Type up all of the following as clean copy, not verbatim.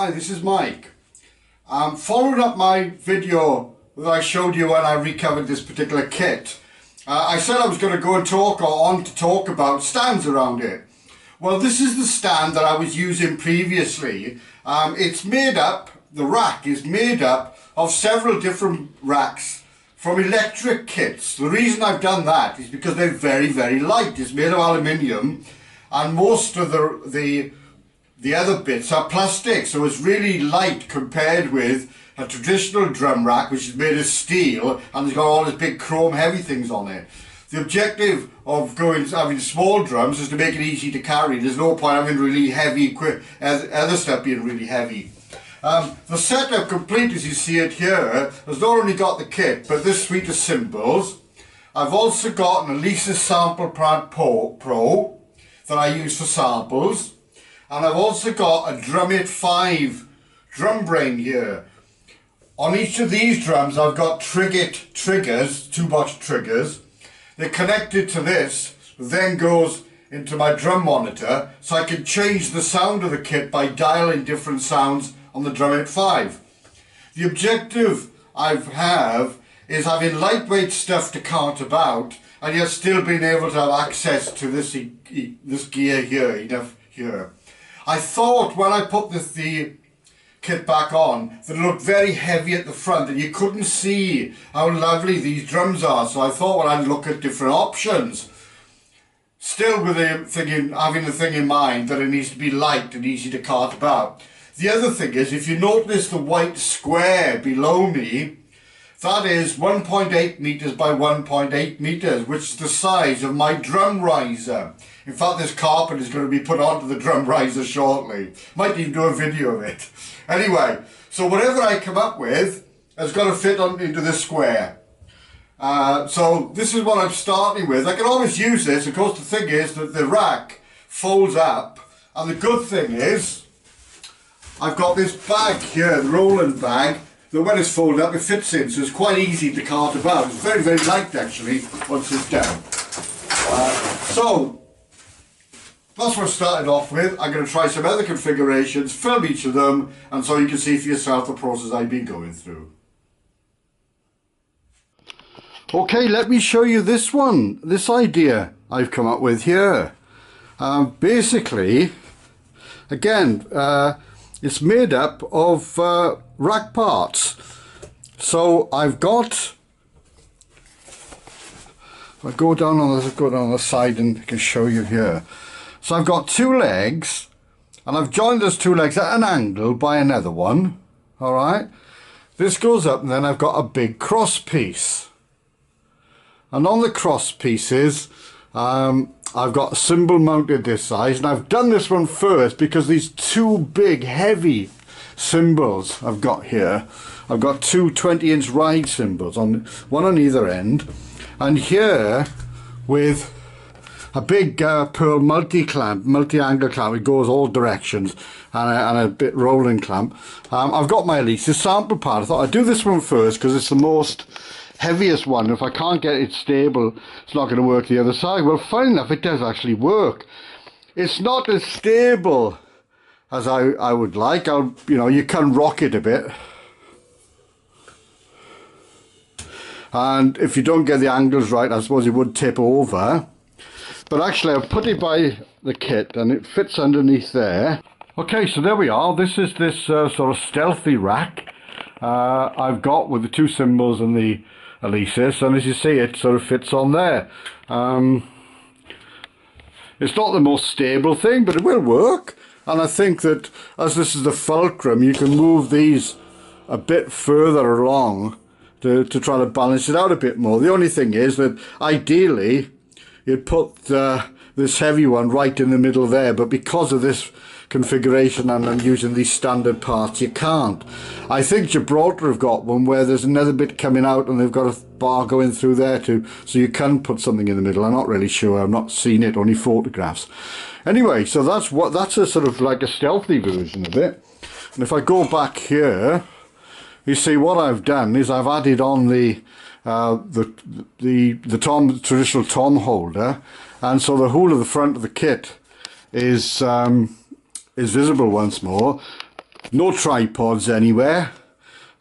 Hi, this is Mike. Following up my video that I showed you when I recovered this particular kit, I said I was going to go and talk about stands around it. Well, this is the stand that I was using previously. The rack is made up of several different racks from electric kits. The reason I've done that is because they're very, very light. It's made of aluminium, and most of the other bits are plastic, so it's really light compared with a traditional drum rack, which is made of steel and it's got all these big chrome heavy things on it. The objective of having small drums is to make it easy to carry. There's no point having really heavy other stuff being really heavy. The setup complete, as you see it here, has not only got the kit but this suite of cymbals. I've also got an Alesis Sample Pad Pro that I use for samples. And I've also got a Drumrack 5 drum brain here. On each of these drums I've got triggers, 2-box triggers. They're connected to this, then goes into my drum monitor, so I can change the sound of the kit by dialing different sounds on the Drumrack 5. The objective I have is having lightweight stuff to cart about, and yet still being able to have access to this gear here. I thought when I put the kit back on that it looked very heavy at the front and you couldn't see how lovely these drums are, so I thought, well, I'd look at different options. Still with having the thing in mind that it needs to be light and easy to cart about. The other thing is, if you notice the white square below me, that is 1.8 meters by 1.8 meters, which is the size of my drum riser. In fact, this carpet is going to be put onto the drum riser shortly. Might even do a video of it. Anyway, so whatever I come up with has got to fit into this square. So this is what I'm starting with. I can always use this. Of course, the thing is that the rack folds up, and the good thing is I've got this bag here, the rolling bag, that when it's folded up it fits in, so it's quite easy to cart about. It's very, very light actually once it's down. So that's what I started off with. I'm going to try some other configurations, film each of them, and so you can see for yourself the process I've been going through. Okay, let me show you this idea I've come up with here. Basically, again, it's made up of rack parts. So I've got, if I go down on the side and I can show you here. So I've got two legs, and I've joined those two legs at an angle by another one. Alright, this goes up, and then I've got a big cross piece. And on the cross pieces, I've got a cymbal mounted this size, and I've done this one first because these two big heavy cymbals I've got here, I've got two 20-inch ride cymbals, one on either end, and here with a big pearl multi-angle clamp, it goes all directions, and a bit rolling clamp. I've got my Alesis sample pad. I thought I'd do this one first because it's the most heaviest one. If I can't get it stable, it's not going to work the other side. Well, fine enough, it does actually work. It's not as stable as I would like. You can rock it a bit, and if you don't get the angles right, I suppose it would tip over. But actually, I've put it by the kit and it fits underneath there. Okay, so there we are. This is this sort of stealthy rack I've got with the two cymbals and the Alesis, and as you see, it sort of fits on there. It's not the most stable thing, but it will work. And I think that as this is the fulcrum, you can move these a bit further along to try to balance it out a bit more. The only thing is that ideally you'd put this heavy one right in the middle there, but because of this configuration and I'm using these standard parts, you can't. I think Gibraltar have got one where there's another bit coming out and they've got a bar going through there too, so you can put something in the middle. I'm not really sure, I've not seen it, only photographs. Anyway, so that's a sort of like a stealthy version of it. And if I go back here, you see what I've done is I've added on the traditional tom holder, and so the whole of the front of the kit is visible once more. No tripods anywhere.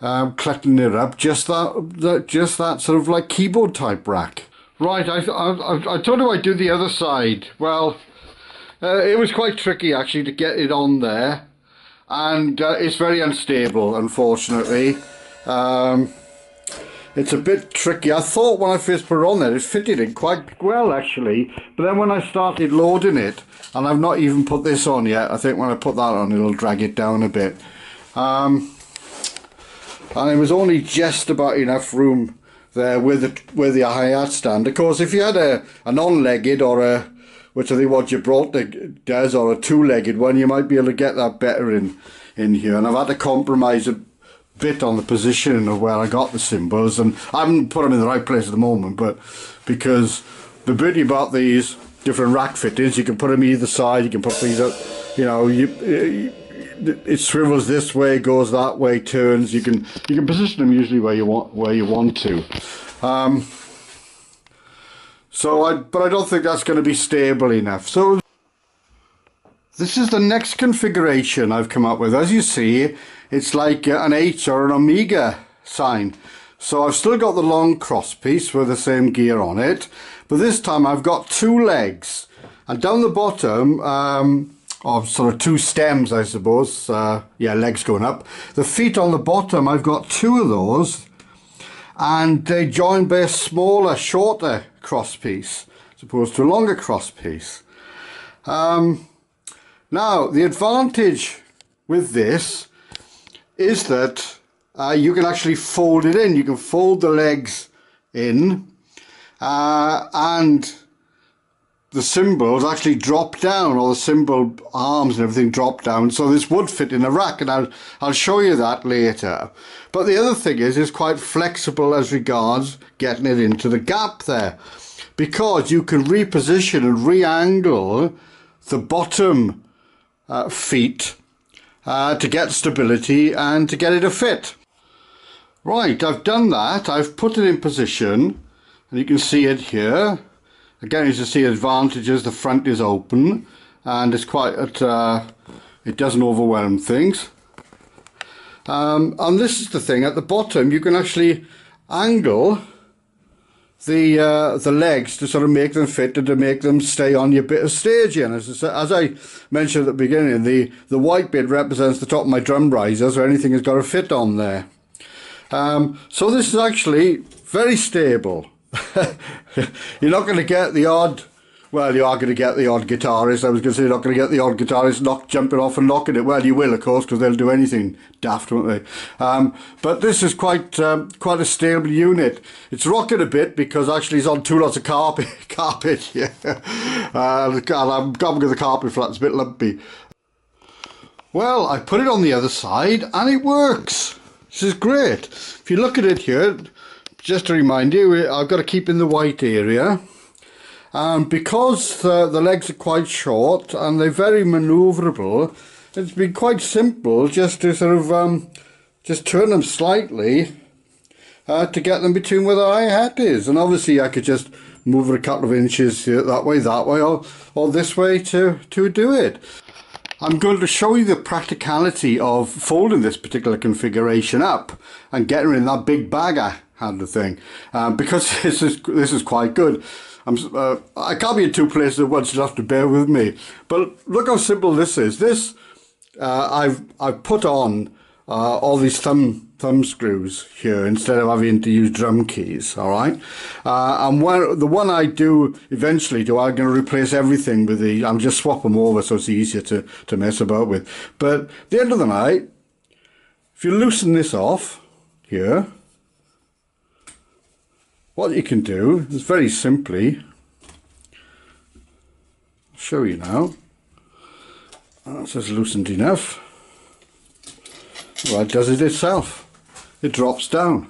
Clutching it up, just that sort of like keyboard type rack. Right, I told you I'd do the other side. Well, it was quite tricky actually to get it on there, and it's very unstable, unfortunately. It's a bit tricky. I thought when I first put it on there, it fitted in quite well actually, but then when I started loading it, and I've not even put this on yet, I think when I put that on it'll drag it down a bit. And it was only just about enough room there with the hi-hat stand. Of course, if you had a non-legged or a, which I think what Gibraltar does, or a two-legged one, you might be able to get that better in here. And I've had to compromise a bit on the position of where I got the cymbals, and I haven't put them in the right place at the moment, but because the beauty about these different rack fittings, you can put them either side, you can put these up, you know, it swivels this way, goes that way, turns. You can position them usually where you want to. But I don't think that's going to be stable enough. So this is the next configuration I've come up with. As you see, it's like an H or an Omega sign. So I've still got the long cross piece with the same gear on it, but this time I've got two legs, and down the bottom, or sort of two stems, I suppose. Yeah, legs going up. The feet on the bottom, I've got two of those, and they join by a smaller, shorter cross piece as opposed to a longer cross piece. Now, the advantage with this is that you can actually fold it in. You can fold the legs in, and the cymbals actually drop down, or the cymbal arms and everything drop down, so this would fit in a rack, and I'll show you that later. But the other thing is, it's quite flexible as regards getting it into the gap there, because you can reposition and re-angle the bottom feet to get stability and to get it to fit. Right, I've done that. I've put it in position, and you can see it here. Again, as you see, advantages, the front is open, and it's quite, it doesn't overwhelm things. And this is the thing, at the bottom you can actually angle the legs to sort of make them fit and to make them stay on your bit of staging. As I mentioned at the beginning, the white bit represents the top of my drum riser, so anything has got to fit on there. So this is actually very stable. You're not going to get the odd, well, you are going to get the odd guitarist. I was going to say you're not going to get the odd guitarist jumping off and knocking it. Well, you will, of course, because they'll do anything daft, won't they? But this is quite a stable unit. It's rocking a bit because actually it's on two lots of carpet here. I'm gobbling the carpet flat, it's a bit lumpy. Well, I put it on the other side and it works. This is great. If you look at it here, just to remind you, I've got to keep in the white area, and because the legs are quite short and they're very manoeuvrable, it's been quite simple just to sort of just turn them slightly to get them between where the hi-hat is. And obviously I could just move it a couple of inches that way, or this way to do it. I'm going to show you the practicality of folding this particular configuration up and getting in that big bagger handle thing, because this is quite good. I can't be in two places at once, you'll have to bear with me. But look how simple this is. This I've put on all these thumb screws here instead of having to use drum keys. All right, and the one I do eventually I'm going to replace everything with the. I'll just swap them over so it's easier to mess about with. But at the end of the night, if you loosen this off here, what you can do is very simply, I'll show you now. That's just loosened enough. Well, it does it itself. It drops down.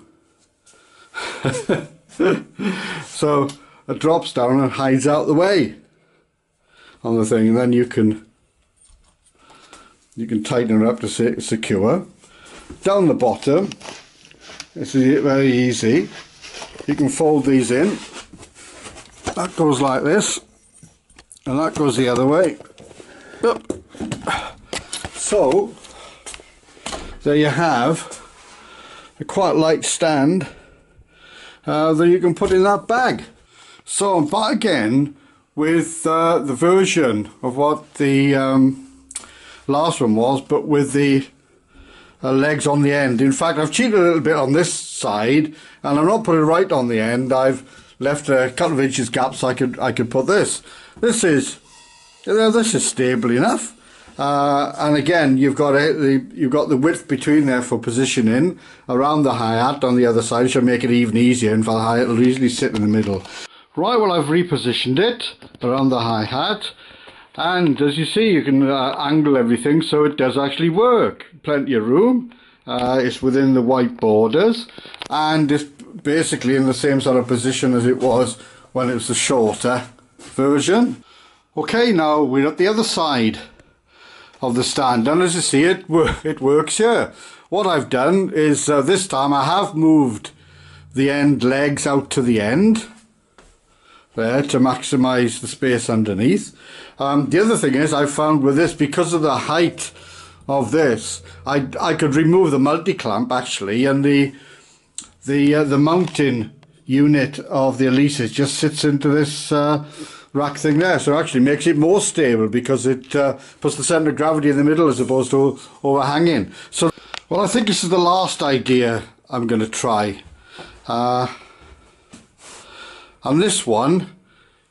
So it drops down and hides out the way on the thing, and then you can tighten it up to secure. Down the bottom, this is very easy. You can fold these in. That goes like this, and that goes the other way. So there you have a quite light stand that you can put in that bag. So I'm back again with the version of what the last one was, but with the legs on the end. In fact, I've cheated a little bit on this side, and I'm not putting it right on the end. I've left a couple of inches gap so I could put this. This is stable enough, and again you've got the width between there for positioning around the hi-hat on the other side, which will make it even easier, and for the hi-hat it'll easily sit in the middle. Right, well, I've repositioned it around the hi-hat, and as you see, you can angle everything so it does actually work. Plenty of room. It's within the white borders, and it's basically in the same sort of position as it was when it was the shorter version. Okay, now we're at the other side of the stand, and as you see, it works here. What I've done is this time I have moved the end legs out to the end there to maximise the space underneath. The other thing is, I found with this, because of the height of this, I could remove the multi-clamp actually, and the mounting unit of the Elises just sits into this rack thing there, so it actually makes it more stable because it puts the centre of gravity in the middle as opposed to overhanging. So, well, I think this is the last idea I'm going to try. And this one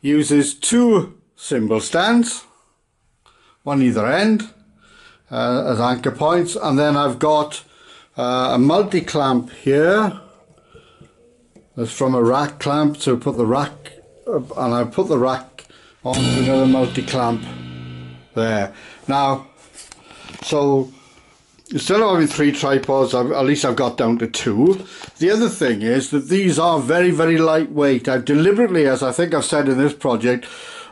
uses two cymbal stands, one either end, as anchor points, and then I've got a multi-clamp here. That's from a rack clamp, so put the rack up, and I put the rack onto another multi-clamp there. Now, so instead of having 3 tripods, at least I've got down to 2. The other thing is that these are very, very lightweight. I've deliberately, as I think I've said in this project,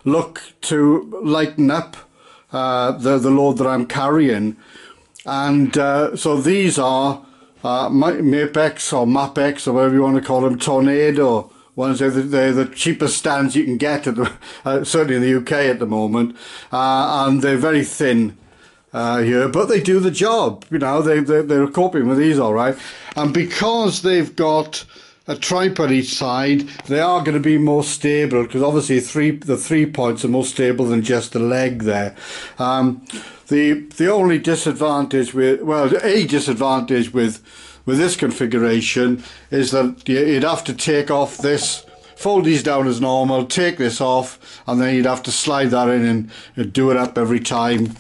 look to lighten up the load that I'm carrying. And so these are Mapex or Mapex, or whatever you want to call them, Tornado ones. They're the cheapest stands you can get, certainly in the UK at the moment, and they're very thin here, but they do the job. You know, they're coping with these all right, and because they've got a tripod each side, they are going to be more stable, because obviously the 3 points are more stable than just the leg there. The only disadvantage with, well, a disadvantage with this configuration is that you'd have to take off this, fold these down as normal, take this off, and then you'd have to slide that in and do it up every time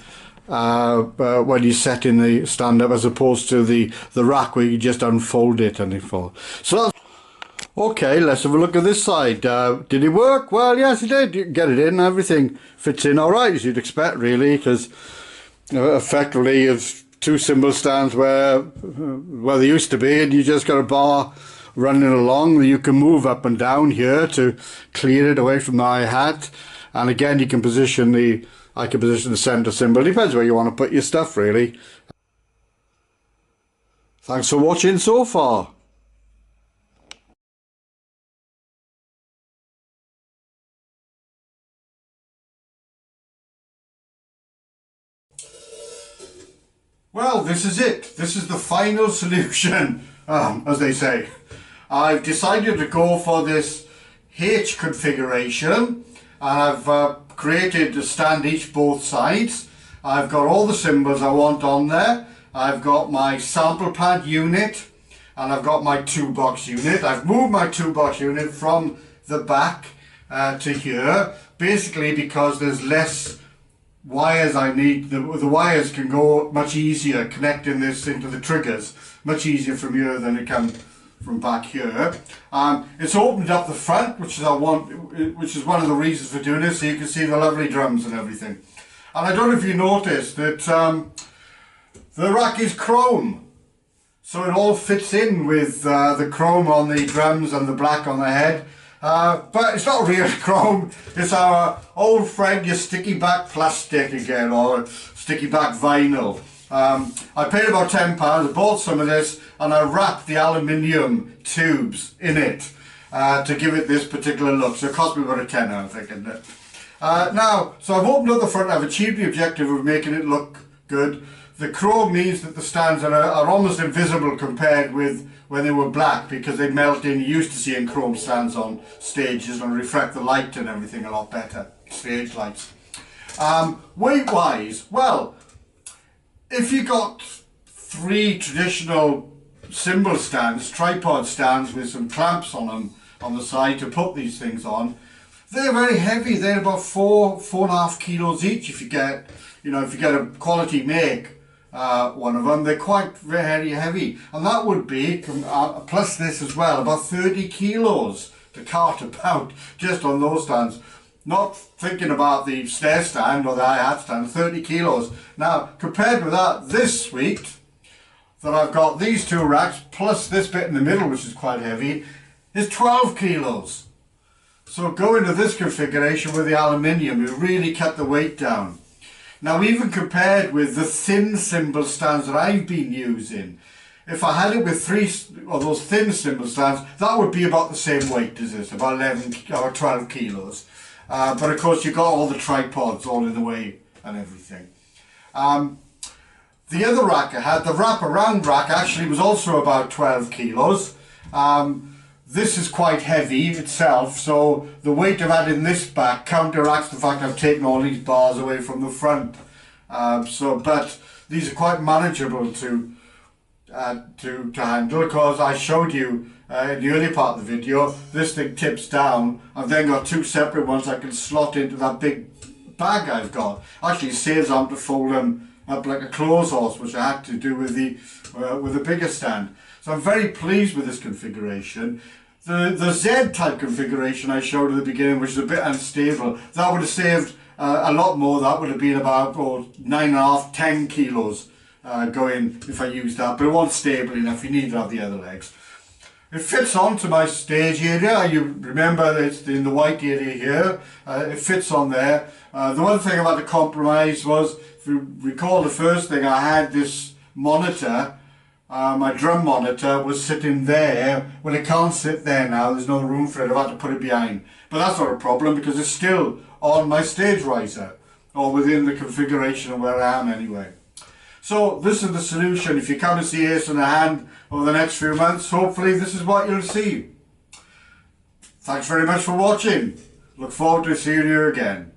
when you set in the stand up, as opposed to the rack where you just unfold it and it falls. So that's okay. Let's have a look at this side. Did it work? Well, yes, it did. You can get it in, everything fits in all right, as you'd expect, really, because effectively it's 2 cymbal stands where they used to be, and you just got a bar running along that you can move up and down here to clear it away from the hi-hat. And again, you can position I can position the centre cymbal. Depends where you want to put your stuff, really. Thanks for watching so far. Well, this is it. This is the final solution, as they say. I've decided to go for this H configuration, and I've created a stand each both sides. I've got all the cymbals I want on there. I've got my sample pad unit, and I've got my 2-box unit. I've moved my 2-box unit from the back to here, basically because there's less wires I need. The wires can go much easier connecting this into the triggers, much easier from here than it can from back here. It's opened up the front, which is one of the reasons for doing this, so you can see the lovely drums and everything. And I don't know if you noticed that the rack is chrome, so it all fits in with the chrome on the drums and the black on the head. But it's not real chrome, it's our old friend, your sticky back plastic again, or sticky back vinyl. I paid about £10, I bought some of this, and I wrapped the aluminium tubes in it to give it this particular look. So it cost me about a tenner, I think, isn't it? Now, so I've opened up the front. I've achieved the objective of making it look good. The chrome means that the stands are almost invisible compared with when they were black, because they melt in. You're used to seeing chrome stands on stages and reflect the light and everything a lot better, stage lights. Weight wise, well, if you got 3 traditional cymbal stands, tripod stands with some clamps on them on the side to put these things on, they're very heavy. They're about 4.5 kilos each. If you get, if you get a quality make, one of them, they're quite very heavy, and that would be plus this as well, about 30 kilos to cart about just on those stands. Not thinking about the stair stand or the hi-hat stand. 30 kilos. Now, compared with that, this suite that I've got, these 2 racks plus this bit in the middle, which is quite heavy, is 12 kilos. So going to this configuration with the aluminium, we really cut the weight down. Now, even compared with the thin cymbal stands that I've been using, if I had it with 3 of those thin cymbal stands, that would be about the same weight as this, about 11 or 12 kilos. But of course, you've got all the tripods all in the way and everything. The other rack I had, the wrap-around rack, actually was also about 12 kilos. This is quite heavy itself, so the weight of adding this back counteracts the fact I've taken all these bars away from the front. But these are quite manageable to handle, because I showed you in the early part of the video, this thing tips down. I've then got 2 separate ones I can slot into that big bag I've got. Actually, it saves on to fold them up like a clothes horse, which I had to do with the bigger stand. So I'm very pleased with this configuration. The Z type configuration I showed at the beginning, which is a bit unstable, that would have saved a lot more. That would have been about 9.5, 10 kilos going if I used that, but it wasn't stable enough. You need to have the other legs. It fits onto my stage area. You remember it's in the white area here. It fits on there. The one thing I had to compromise was, if you recall, the first thing I had, this monitor, my drum monitor was sitting there. Well, it can't sit there now. There's no room for it. I've had to put it behind. But that's not a problem, because it's still on my stage riser, or within the configuration of where I am anyway. So this is the solution. If you come and see Ace in the Hand over the next few months, hopefully this is what you'll see. Thanks very much for watching. Look forward to seeing you again.